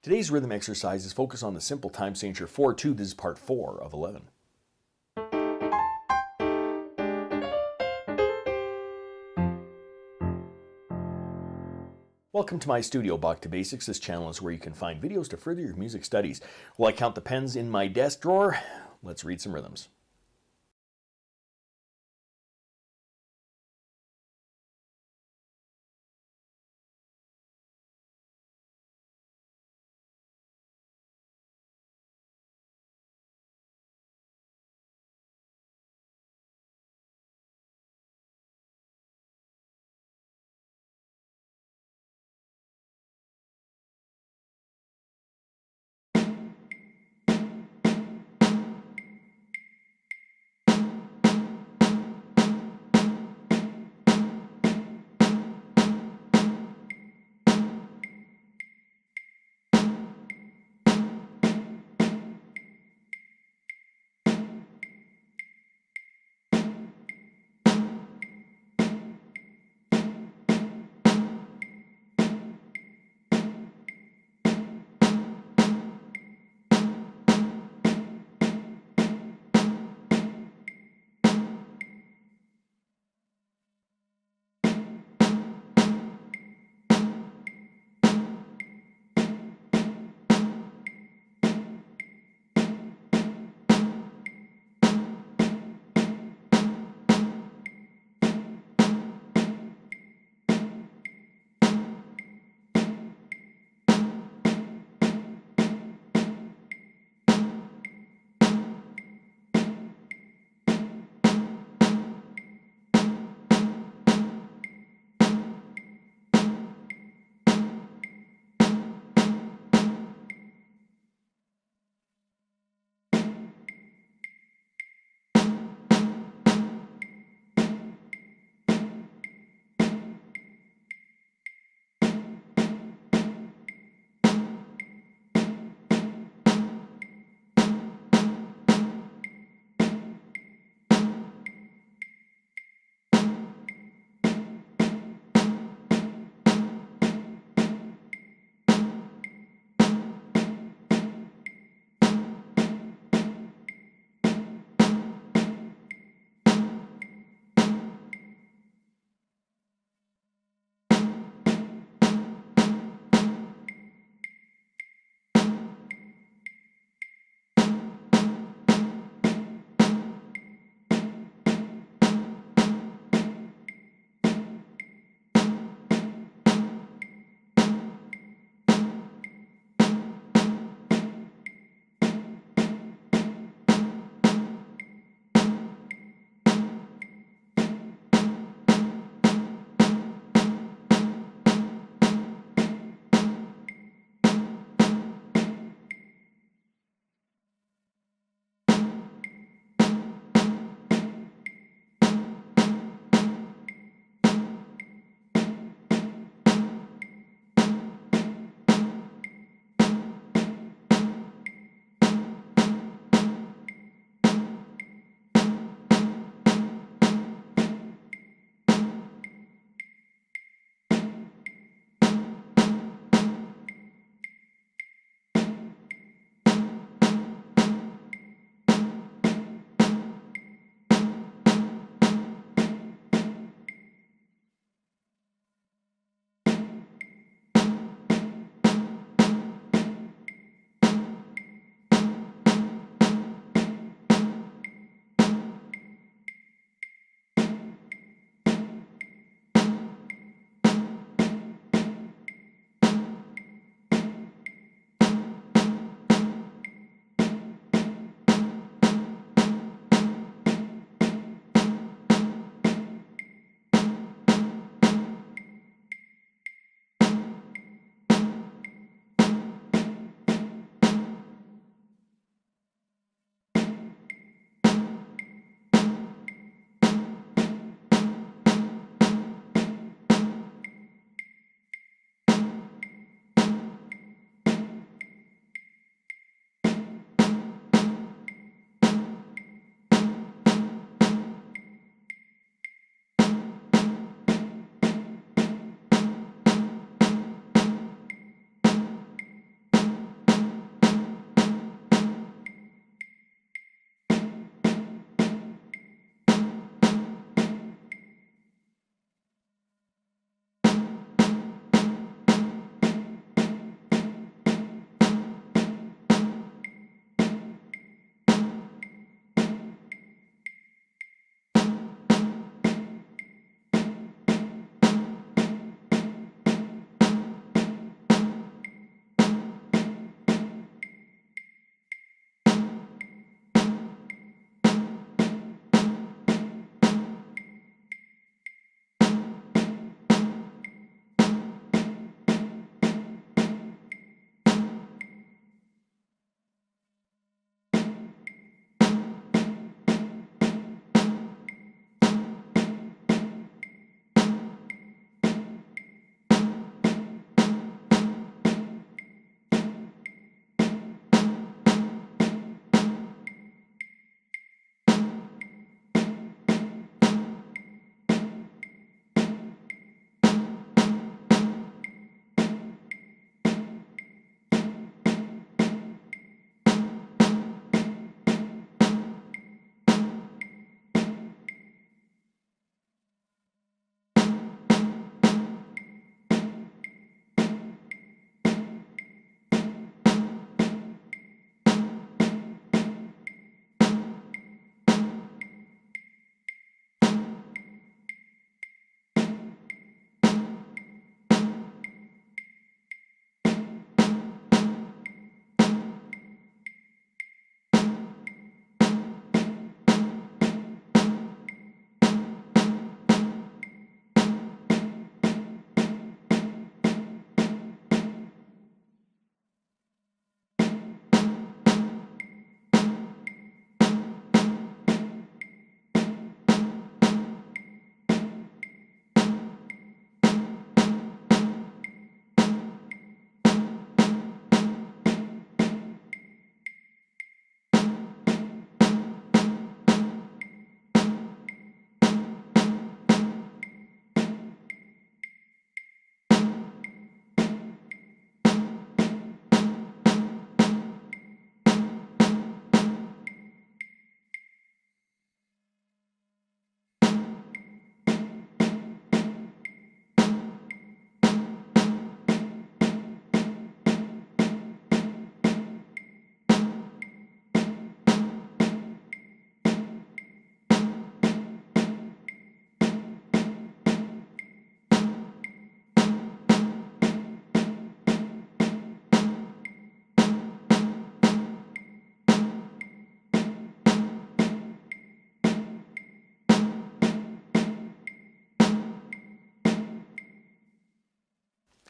Today's rhythm exercise is focused on the simple time signature 4/2. This is part 4 of 11. Welcome to my studio, Bach To Basics. This channel is where you can find videos to further your music studies. While I count the pens in my desk drawer, let's read some rhythms.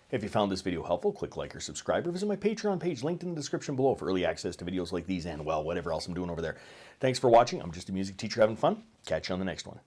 If you found this video helpful, click like or subscribe, or visit my Patreon page linked in the description below for early access to videos like these and, well, whatever else I'm doing over there. Thanks for watching. I'm just a music teacher having fun. Catch you on the next one.